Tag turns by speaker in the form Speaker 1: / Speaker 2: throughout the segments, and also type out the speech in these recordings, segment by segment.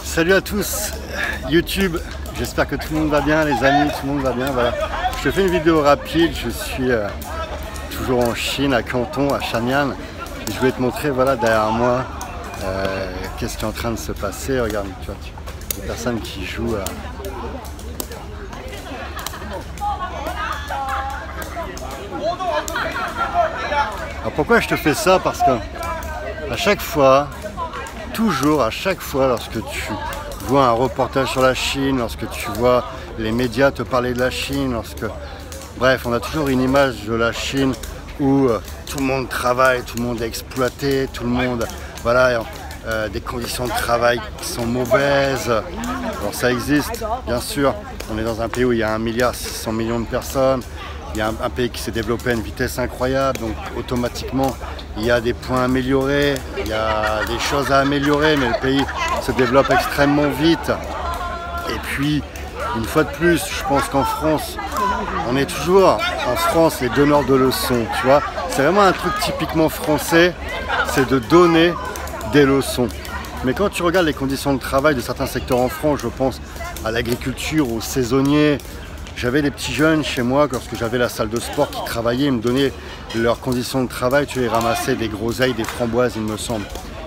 Speaker 1: Salut à tous, YouTube, j'espère que tout le monde va bien, les amis, tout le monde va bien. Voilà. Je te fais une vidéo rapide, je suis toujours en Chine, à Canton, à Shanyang. Et je voulais te montrer, voilà, derrière moi, qu'est-ce qui est en train de se passer. Regarde, tu vois, des personnes qui jouent à... Alors pourquoi je te fais ça? Parce que à chaque fois, toujours à chaque fois, lorsque tu vois un reportage sur la Chine, lorsque tu vois les médias te parler de la Chine, bref, on a toujours une image de la Chine où tout le monde travaille, tout le monde est exploité, tout le monde, voilà, des conditions de travail qui sont mauvaises. Alors ça existe, bien sûr, on est dans un pays où il y a 1,6 milliard de personnes. Il y a un pays qui s'est développé à une vitesse incroyable, donc automatiquement il y a des points à améliorer, il y a des choses à améliorer, mais le pays se développe extrêmement vite. Et puis, une fois de plus, je pense qu'en France, on est toujours en France les donneurs de leçons, tu vois. C'est vraiment un truc typiquement français, c'est de donner des leçons. Mais quand tu regardes les conditions de travail de certains secteurs en France, je pense à l'agriculture, aux saisonniers. J'avais des petits jeunes chez moi, lorsque j'avais la salle de sport, qui travaillaient, ils me donnaient leurs conditions de travail. Tu les ramassaient des groseilles, des framboises, il me semble.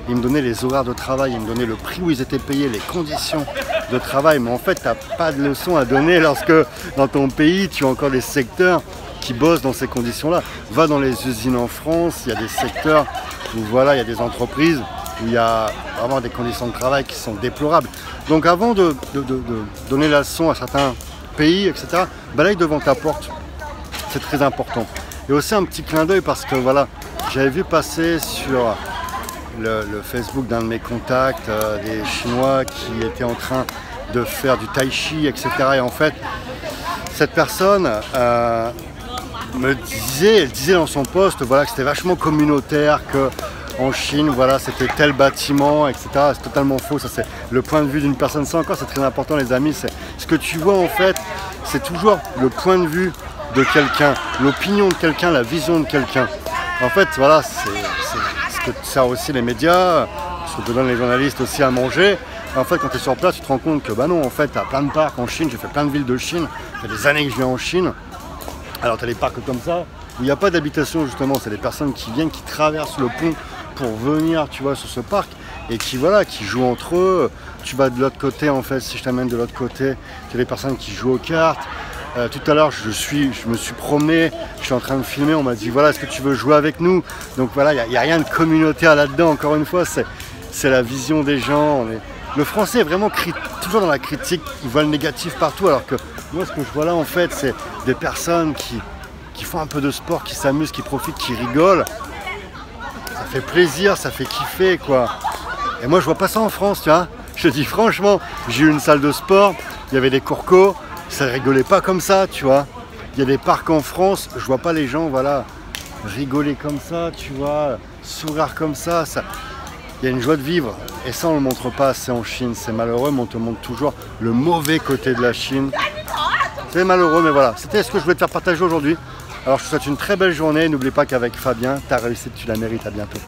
Speaker 1: Ils me donnaient les horaires de travail, ils me donnaient le prix où ils étaient payés, les conditions de travail. Mais en fait, tu n'as pas de leçon à donner lorsque dans ton pays, tu as encore des secteurs qui bossent dans ces conditions-là. Va dans les usines en France, il y a des secteurs où voilà, il y a des entreprises où il y a vraiment des conditions de travail qui sont déplorables. Donc avant de donner la leçon à certains pays, etc., balaye devant ta porte, c'est très important. Et aussi un petit clin d'œil parce que voilà, j'avais vu passer sur le Facebook d'un de mes contacts des Chinois qui étaient en train de faire du tai chi, etc. Et en fait, cette personne elle disait dans son post, voilà, que c'était vachement communautaire, que en Chine, voilà, c'était tel bâtiment, etc. C'est totalement faux, ça c'est le point de vue d'une personne. Ça encore, c'est très important les amis, c'est ce que tu vois en fait, c'est toujours le point de vue de quelqu'un, l'opinion de quelqu'un, la vision de quelqu'un. En fait, voilà, c'est ce que servent aussi les médias, ce que te donnent les journalistes aussi à manger. En fait, quand tu es sur place, tu te rends compte que bah non, en fait, tu as plein de parcs en Chine, j'ai fait plein de villes de Chine, ça fait des années que je viens en Chine. Alors tu as des parcs comme ça, où il n'y a pas d'habitation justement, c'est des personnes qui viennent, qui traversent le pont pour venir, tu vois, sur ce parc, et qui, voilà, qui jouent entre eux. Tu vas de l'autre côté, en fait, si je t'amène de l'autre côté, tu as des personnes qui jouent aux cartes. Tout à l'heure, je me suis promené, je suis en train de filmer, on m'a dit, voilà, est-ce que tu veux jouer avec nous? Donc voilà, il n'y a rien de communautaire là-dedans, encore une fois, c'est la vision des gens. Le français est vraiment toujours dans la critique, il voit le négatif partout, alors que moi, ce que je vois là, en fait, c'est des personnes qui font un peu de sport, qui s'amusent, qui profitent, qui rigolent. Ça fait plaisir, ça fait kiffer, quoi. Et moi, je vois pas ça en France, tu vois. Je te dis franchement, j'ai eu une salle de sport, il y avait des courcos, ça rigolait pas comme ça, tu vois. Il y a des parcs en France, je vois pas les gens, voilà, rigoler comme ça, tu vois, sourire comme ça. Il y a une joie de vivre. Et ça, on le montre pas assez en Chine. C'est malheureux, mais on te montre toujours le mauvais côté de la Chine. C'est malheureux, mais voilà. C'était ce que je voulais te faire partager aujourd'hui. Alors, je te souhaite une très belle journée. N'oublie pas qu'avec Fabien, ta réussite, tu la mérites. À bientôt.